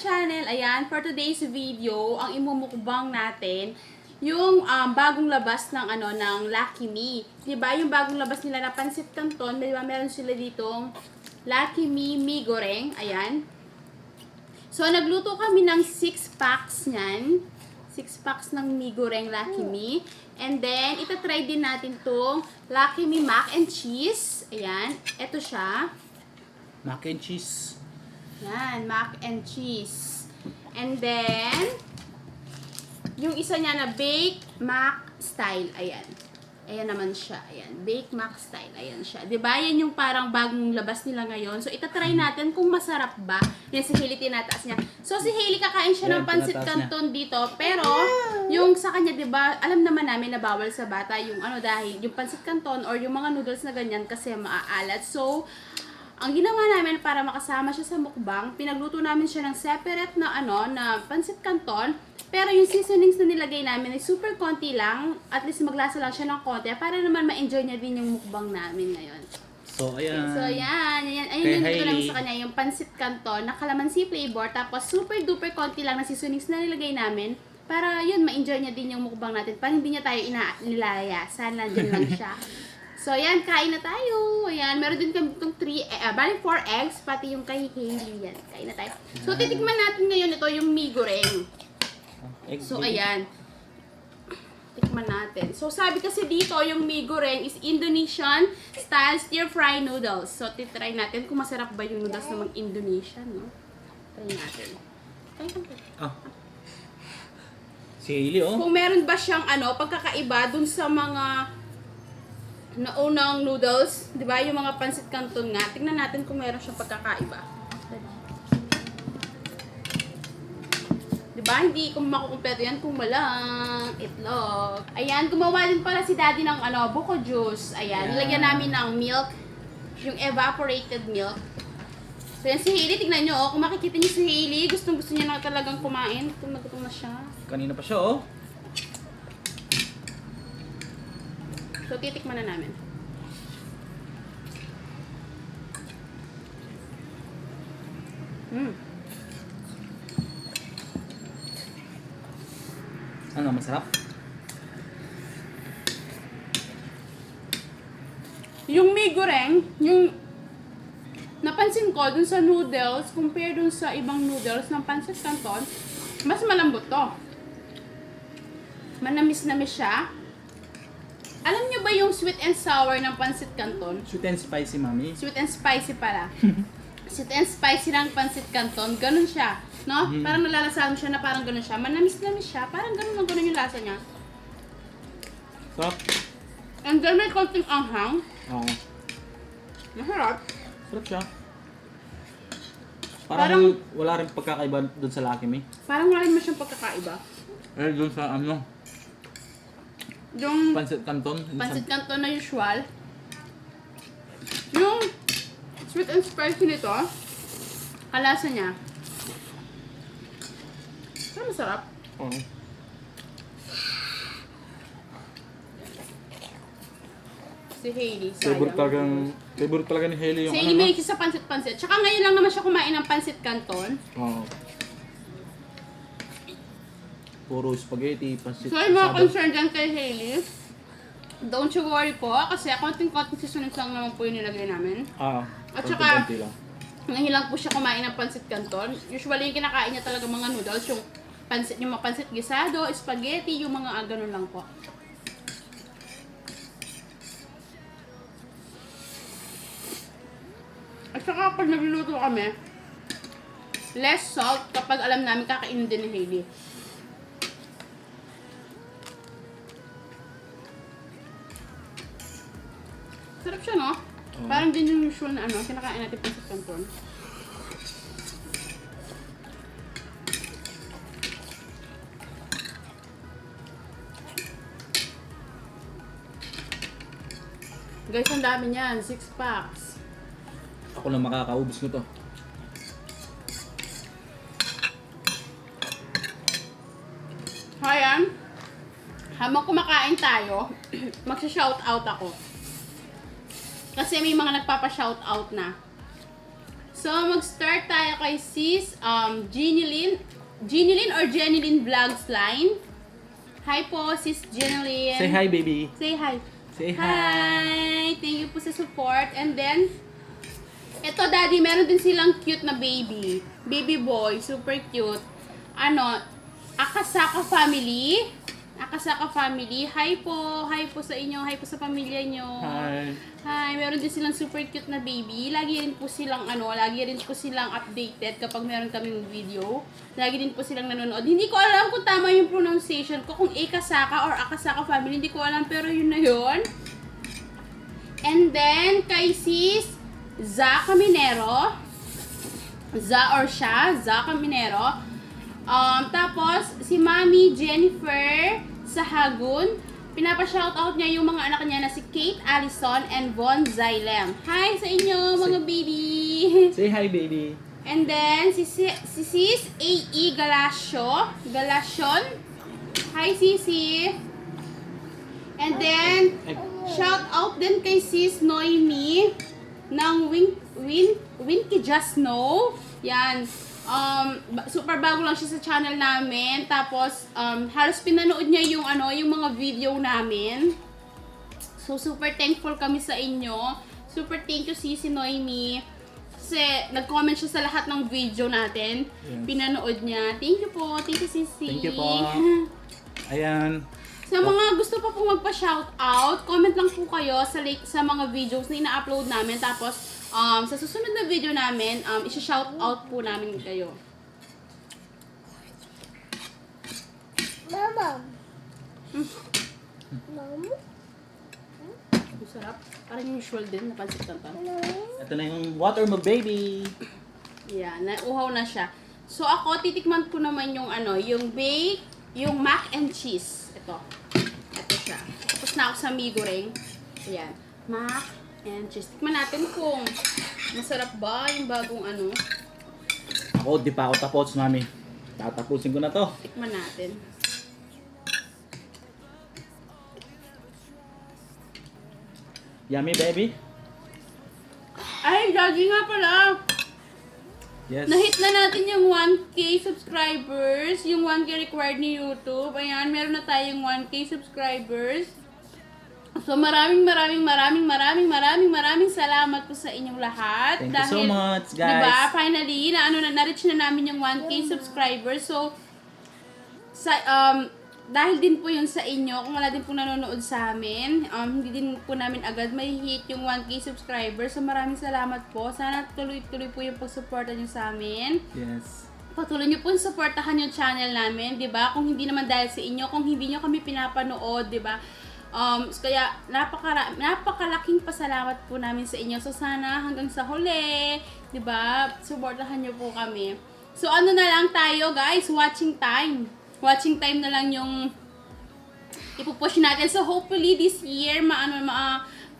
channel. Ayan, for today's video, ang imumukbang natin, yung bagong labas ng ng Lucky Me. 'Di ba? Yung bagong labas nila na Pancit Canton, 'di ba? Meron sila ditong Lucky Me Goreng. Ayan. So nagluto kami ng 6 packs niyan. 6 packs ng Mi Goreng Lucky Me. And then ita-try din natin tong Lucky Me Mac and Cheese. Ayan, ito siya. Mac and cheese. Yan, mac and cheese. And then, yung isa niya na baked mac style. Ayan. Ayan naman siya. Ayan. Baked mac style. Ayan siya. Diba? Yan yung parang bagong labas nila ngayon. So, itatry natin kung masarap ba. Yan si Hailey tinataas niya. So, si Hailey kakain siya ng Pancit Canton dito. Pero, yung sa kanya, diba, alam naman namin na bawal sa bata yung dahil yung Pancit Canton or yung mga noodles na ganyan kasi maaalat. So, ang ginawa namin para makasama siya sa mukbang, pinagluto namin siya ng separate na na Pancit Canton, pero yung seasonings na nilagay namin ay super konti lang, at least maglasa lang siya ng konti para naman ma-enjoy niya din yung mukbang namin ngayon. So, ayan. So, ayan yung dito namin sa kanya, yung Pancit Canton na calamansi flavor, tapos super duper konti lang na seasonings na nilagay namin, para yun, ma-enjoy niya din yung mukbang natin, para hindi niya tayo nilalayasan, nandun lang siya. So, ayan, kain na tayo. Ayan, meron din kami itong 4 eggs, pati yung kay Hailey. Yan, kain na tayo. So, titikman natin ngayon ito, yung Mi Goreng. So, ayan. Tikman natin. So, sabi kasi dito, yung Mi Goreng is Indonesian style stir-fry noodles. So, titry natin kung masarap ba yung noodles ng Indonesian, no? Try natin. Si Hailey, oh. Kung meron ba siyang, pagkakaiba dun sa mga naunang noodles, 'di ba? Yung mga Pancit Canton nga. Tingnan natin kung meron siyang pagkakaiba. 'Di ba? Hindi ko makukumpleto 'yan kung walang itlog. Ayan, gumawa din pala si Daddy ng buko juice. Ayan, nilagyan namin ng milk, yung evaporated milk. So yan si Hailey, tingnan niyo, kung makikita niyo si Hailey, gustong-gusto niya na talagang kumain. Gutom na siya. Kanina pa siya, oh. So, titikman na namin. Ano, masarap? Yung Mi Goreng, yung napansin ko dun sa noodles, compare dun sa ibang noodles ng Pancit Canton, mas malambot to. Manamis-namis siya. Alam niyo ba yung sweet and sour ng Pancit Canton? Sweet and spicy, mami. Sweet and spicy pala. Sweet and spicy ng Pancit Canton, ganun siya. No? Parang nalalasahan siya na parang ganun siya. Manamis-namis siya, parang ganun yung lasa niya. Sarap. And then may konting anghang. Oo. Masarap. Sarap siya. Parang wala rin pagkakaiba dun sa Lucky Me. Parang wala naman siyang pagkakaiba. Eh, dun sa Yung Pancit Canton. Pancit Canton na usual. Yung sweet and spicy nito, kalasa niya. Pero masarap. Oo. Si Hailey, sayang. Favorite talaga ni Hailey yung Si Hailey may sa pansit-pansit. Tsaka ngayon lang naman siya kumain ng Pancit Canton. Oo. Puro spaghetti, pancit. So, yung mga concern dyan kay Hailey, don't you worry po, kasi konting-konting seasonings lang naman po yung nilagay namin. At saka, ngayon lang po siya kumain ng Pancit Canton. Usually, yung kinakain niya talaga mga noodles, yung mga pancit gisado, spaghetti, yung mga ganun lang po. At saka, pag nagluluto kami, less salt kapag alam namin kakainin din ni Hailey. Sarap siya, no? Parang din yung usual na kinakain natin Pancit Canton. Guys, ang dami niyan. 6 packs. Ako lang makakaubos nito. Ayan. Habang kumakain tayo, magsha-shoutout ako. Kasi may mga nagpapa-shoutout na. So, mag-start tayo kay sis, Jeanilyn or Jenilyn Vlogs line. Hi po, sis Jenilyn. Say hi, baby. Say hi. Say hi. Hi! Thank you po sa support. And then, eto daddy, meron din silang cute na baby. Baby boy, super cute. Ano, Akasaka family. Akasaka family. Hi po sa inyo. Hi po sa pamilya nyo. Hi. Hi, meron din silang super cute na baby. Lagi rin po silang updated kapag meron kaming video. Lagi din po silang nanonood. Hindi ko alam kung tama yung pronunciation ko, kung Akasaka or Akasaka family, hindi ko alam, pero yun na yun. And then, kay sis Za Caminero. Za Caminero. Tapos, si Mami Jennifer Sahagun, pinapa-shoutout niya yung mga anak niya na si Kate Allison and Von Zylem. Hi sa inyo, mga baby! Say hi, baby. And then, si Sis A.E. Galacion. Hi, Sisi! And then, shoutout din kay Sis Noemi ng Winky Just Know. Yan. Super bago lang siya sa channel namin. Tapos, halos pinanood niya yung mga video namin. So, super thankful kami sa inyo. Super thank you, Sisi Noemi. Kasi, nag-comment siya sa lahat ng video natin. Yes. Pinanood niya. Thank you po. Thank you, Sisi. Thank you po. Ayan. Sa mga gusto pa po magpa-shoutout, comment lang po kayo sa mga videos na ina-upload namin. Tapos, sa susunod na video namin, isa-shoutout po namin kayo. Mama. Mama. Ang sarap. Parang usual din, napansin lang pa. Ito na yung water mo, baby. Yan, nauhaw na siya. So ako, titikman ko naman yung yung mac and cheese. Ito siya. Tapos na ako sa GORENG. Ayan, mac and cheese. Tikman natin kung masarap ba yung bagong Ako, di pa ako tapos, mami. Tatapusin ko na to. Tikman natin. Yummy, baby. Ay, daddy nga pala. Yes. Na-hit na natin yung 1K subscribers. Yung 1K required ni YouTube. Ayan, meron na tayong 1K subscribers. So, maraming salamat po sa inyong lahat. Thank you so much, guys. Diba, finally, na-reach na namin yung 1K subscribers. So, dahil din po yun sa inyo, kung wala din po nanonood sa amin, hindi din po namin agad may hit yung 1K subscribers. So, maraming salamat po. Sana tuloy-tuloy po yung pagsuporta nyo sa amin. Yes. Patuloy nyo po supportahan yung channel namin, di ba? Kung hindi naman dahil sa inyo, kung hindi nyo kami pinapanood, di ba? Kaya napakalaking pasalamat po namin sa inyo. So, sana hanggang sa huli, di ba? Supportahan nyo po kami. So, ano na lang tayo, guys? Watching time. Watching time na lang yung ipupush natin. So, hopefully this year,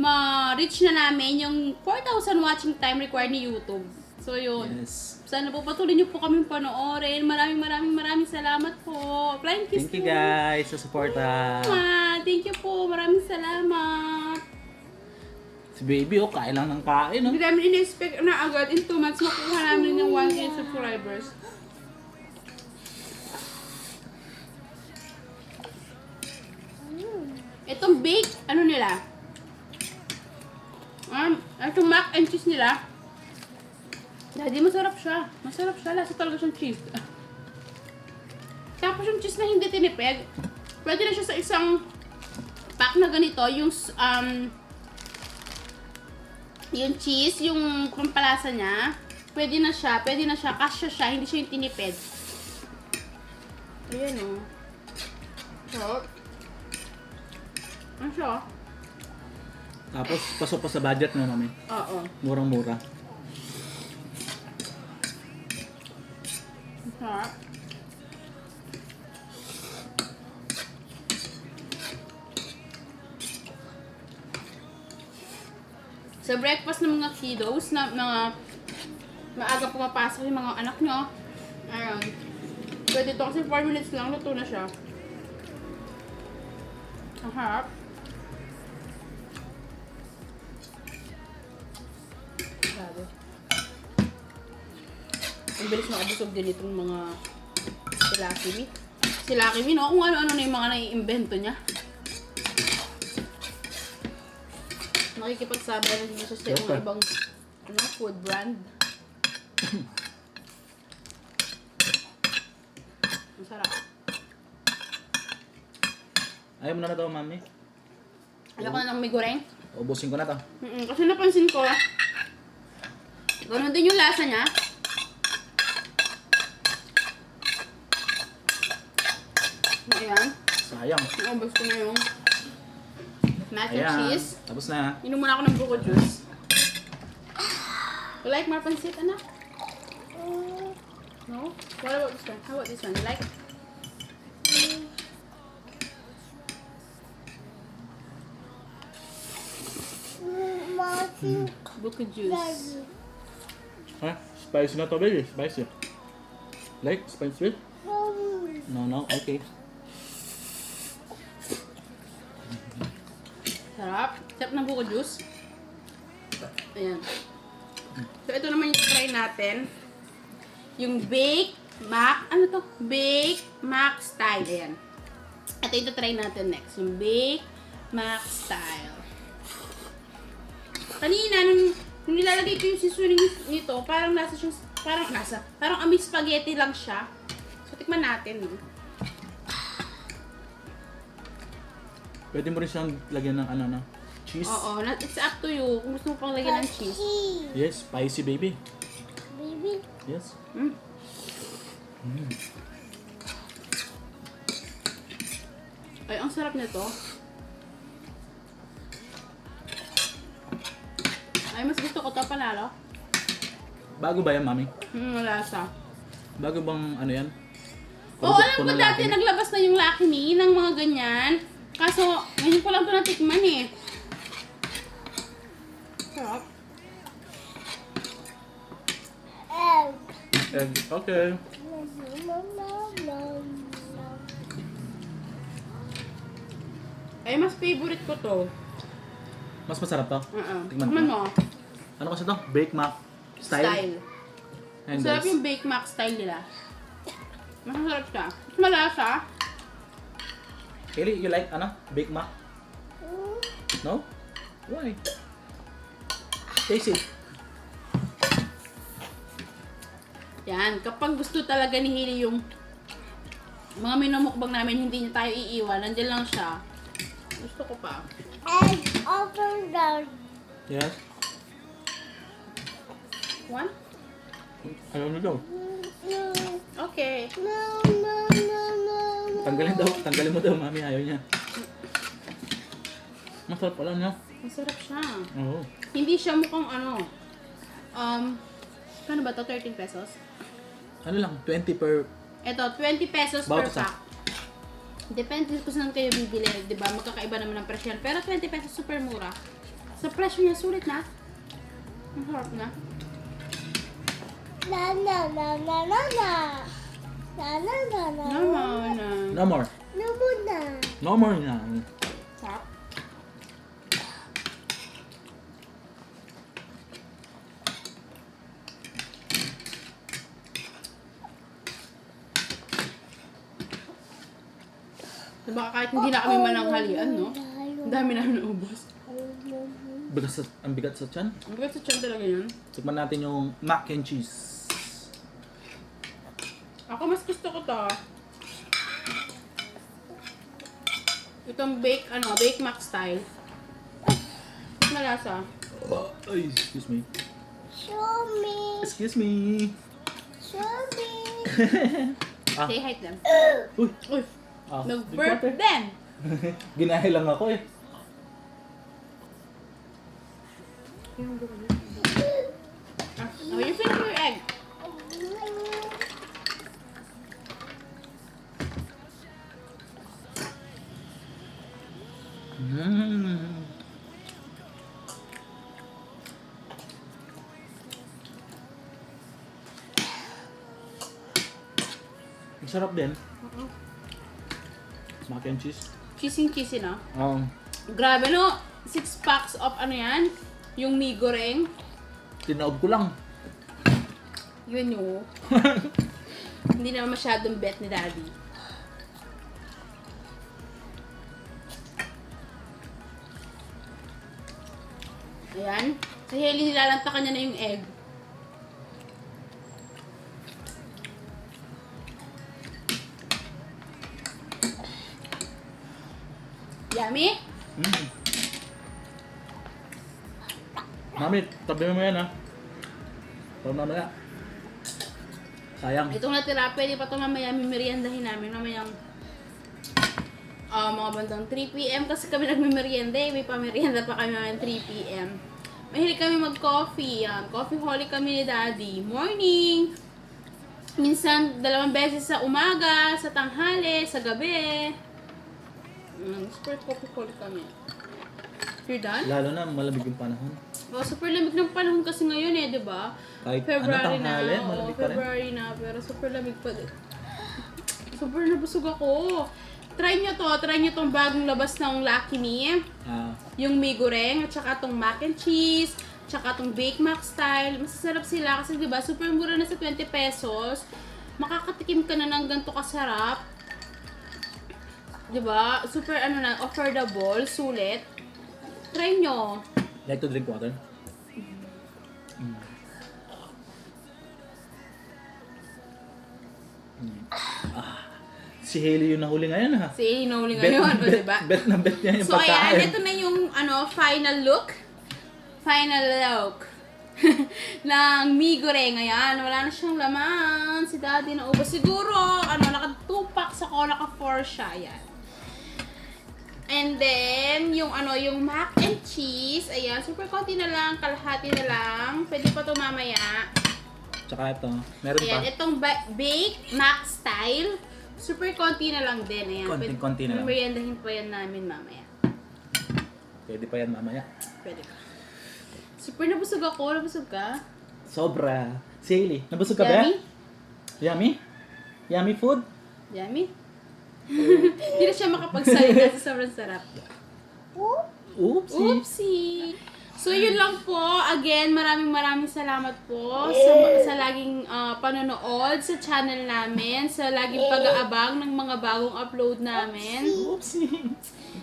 ma-reach na namin yung 4,000 watching time required ni YouTube. So, yun. Yes. Sana po patuloy niyo po kami panoorin. Maraming salamat po. Flying kiss. Thank you, guys, sa suporta. Thank you po. Maraming salamat. Si baby, kain lang ng kain, no? Hindi namin in-expect na agad in 2 months makuha namin yung 1K subscribers. Itong bake, nila? Itong mac and cheese nila. Daddy, masarap siya. Masarap siya. Lasa talaga siyang cheese. Tapos yung cheese na hindi tinipid, pwede na siya sa isang pack na ganito. Yung cheese, yung pampalasa niya, pwede na siya. Kasya siya. Hindi siya yung tinipid. Ayan o. So, ano siya? Tapos, pasok pa sa budget mo, mami. Oo. Murang-mura. Sarap. Sa breakfast ng mga kiddos, na mga maaga pumapasok yung mga anak nyo, ayun. Pwede ito kasi 4 minutes lang, luto na siya. Ang harap. Grabe. Mabilis makabusog din itong mga silaki. Silaki, no? Kung ano-ano na yung mga nai-invento niya. Nakikipagsabi na din siya sa mga ibang food brand. Ang sarap. Ayaw mo na daw, mami. Ayaw ko na lang may goreng. Ubusin ko na to. Kasi napansin ko, gano'n din yung lasa niya. Ayan. Sayang. Naubos ko na yung mac and cheese. Tapos na. Inom muna ako ng buko juice. You like more pancit, anak? No? What about this one? How about this one? You like? Buko juice. Ha? Spicy na to, baby. Spicy. Like? Spicy? No. Okay. Sarap. Sarap ng buko juice. Ayan. So, ito naman yung try natin. Yung Bake Mac. Ano to? Bake Mac Style. Ayan. Ito yung try natin next. Yung Bake Mac Style. Kanina, nung nilalagay ko yung seasoning nito, parang parang amoy spaghetti lang siya. So, tikman natin. Pwede mo rin siyang lagyan ng cheese. Oo, it's up to you. Kung gusto mo pang lagyan ng cheese. Yes, spicy, baby. Baby. Yes. Ay, ang sarap nito. Ay, mas gusto ko ito panalo. Bago ba yan, mami? Malasa. Bago bang ano yan? Oo, alam ko dati naglabas na yung Lucky Me ng mga ganyan. Kaso, ngayon ko lang ito natikman eh. Sarap. Egg. Okay. Ay, mas favorite ko to. Mas masarap to? Tikman Tikman ko. mo. Ano kasi to? Bake Mac style? Ang Ayan, sarap guys. yung Bake Mac style nila. Mas masarap siya. Mas malasa. Kaylee, you like Bake Mac? No? Why? Taste it. Yan, kapag gusto talaga ni Hili yung mga minumukbang namin, hindi niya tayo iiwan. Nandiyan lang siya. Gusto ko pa. And open the Yes? One? Ayaw na daw. Okay. no. Tanggalin mo daw, mami. Ayaw niya. Masarap pala niya. Masarap siya. Oo. Hindi siya mukhang kano ba to? 13 pesos? Ano lang, 20 per... Ito, 20 pesos Bawat per isa. pack. Depende kung saan kayo bibili, di ba? Magkakaiba naman ang presyo. Pero 20 pesos super mura. Sa presyo niya, sulit na. Ang harap na. Na. Naman na. No more. No muna. No more na. Sarap. Diba kahit hindi na kami mananghalian, no? Ang dami namin naubos. Ang bigat sa tiyan. Ang bigat sa tiyan talaga yun. Tikman natin yung mac and cheese. Ako mas gusto ko to. Itong bake mac style. Mas malasa. Ay, excuse me. Show me. Excuse me. Show me. Ah. Say hi to them. Uy. Uy, Ah, nag-burp them. Ginahe lang ako eh. Oh, you finish your egg. Ang sarap din. Mac and cheese. Cheesy, no? Um, Grabe, no? 6 packs of ano yan? Yung mi goreng. tinaob ko lang. Yun yun. Hindi naman masyadong bet ni Daddy. Ayan. Si Hailey, nilalantakan niya na yung egg. Yummy? Mami, tabi mo yan ha. Para mamaya. Sayang. Itong natira, pwede pa ito mamaya mimeriendahin namin. Mamayang mga bandang 3 p.m. kasi kami nagmimerienda eh. May pamerienda pa kami mga 3 p.m. Mahilig kami mag-coffee. Yan. Coffee holic kami ni Daddy. Morning! Minsan, 2 beses sa umaga, sa tanghali, sa gabi. Super coffee holic kami. You're done? Lalo na malamig yung panahon. Oh, super lamig ng panahon kasi ngayon eh, di ba? Kahit February ano tanghali, na. malamig Oo, pa rin. February na, pero super lamig pa din. Super nabusog ako. Try nyo tong bagong labas ng Lucky Me. Yung may goreng, at saka tong mac and cheese, tsaka tong bake mac style. Masasarap sila kasi di ba super mura na sa 20 pesos. Makakatikim ka na ng ganito kasarap. Di ba? Super affordable, sulit. Try nyo. Like to drink water? Si Hailey yung nahuli ngayon ha. Si hinuli ngayon, o diba? Bet na bet niya yung So pagkain. ayan, ito na yung final look. Final look. ng mi goreng. Ayan, wala na siyang laman. Si Daddy na ubos. Siguro, naka 2 packs ako, naka 4 siya. Ayan. And then, yung mac and cheese. Ayan, super konti na lang, kalahati na lang. Pwede pa ito mamaya. Tsaka ito, meron Ayan, pa. itong bake mac style. Super konti na lang din. Ayan, Konting-konti na lang. meriendahin pa yan namin mamaya. Pwede pa yan mamaya. Pwede ka. Super nabusog ako. Nabusog ka? Sobra. Si Hailey, nabusog ka ba? Yummy? Yummy? Yummy food? Yummy? Hindi na siya makapagsalita sa sobrang sarap. Oopsie. Oopsie! So, yun lang po. Again, maraming salamat po sa laging panonood sa channel namin, sa laging pag-aabang ng mga bagong upload namin. Oopsie.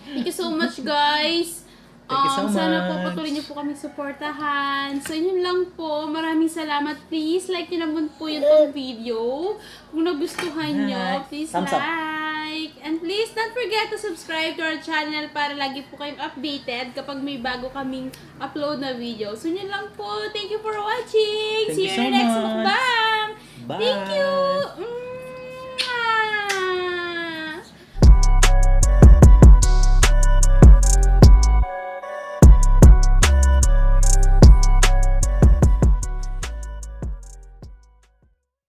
Thank you so much, guys. Thank you so Sana po much. patuloy niyo po kami suportahan. So, yun lang po. Maraming salamat. Please, like nyo naman po yung video. Kung nagustuhan nyo, please Thumbs up. like. And please, don't forget to subscribe to our channel para lagi po kayong updated kapag may bago kaming upload na video. So, yun lang po. Thank you for watching. Thank See you you in so the next much. mukbang. Bye. Thank you.